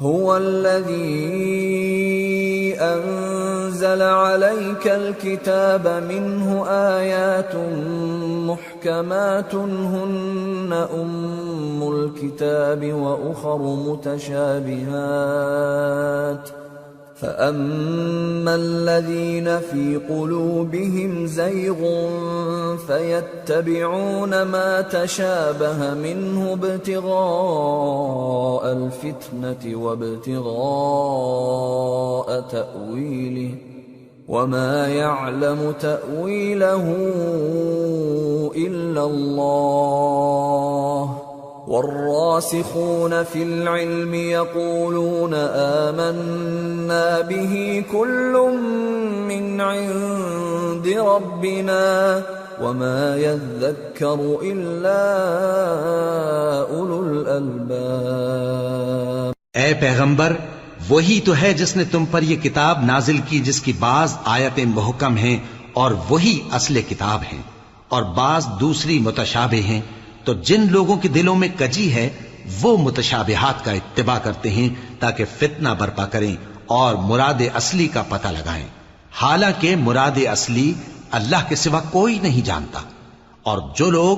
हुवल्लज़ी अंज़ल अलैकल किताब मिन्हु आयातुन मुहकमातुन हुन्ना उम्मुल किताबि व उखरु मुतशाबिहात فأما الذين في قلوبهم زيغ فيتبعون ما تشابه منه ابتغاء الفتنة وابتغاء تأويله وما يعلم تأويله إلا الله والراسخون في العلم يقولون آمنا به كل من عند ربنا وما يذكر إلا أولو الألباب। ऐ पैगंबर, वही तो है जिसने तुम पर यह किताब नाजिल की जिसकी बाज आयतें मुहकम हैं और वही असले किताब हैं और बाज दूसरी मुतशाबे हैं। तो जिन लोगों के दिलों में कजी है वो मुतशाबिहात का इत्तिबा करते हैं ताकि फितना बर्पा करें और मुरादे असली का पता लगाएं, हालांकि मुरादे असली अल्लाह के सिवा कोई नहीं जानता। और जो लोग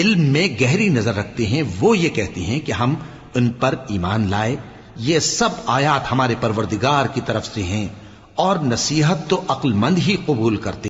इल्म में गहरी नजर रखते हैं वो ये कहते हैं कि हम उन पर ईमान लाए। ये सब आयात हमारे परवरदिगार की तरफ से हैं और नसीहत तो अक्लमंद ही कबूल करते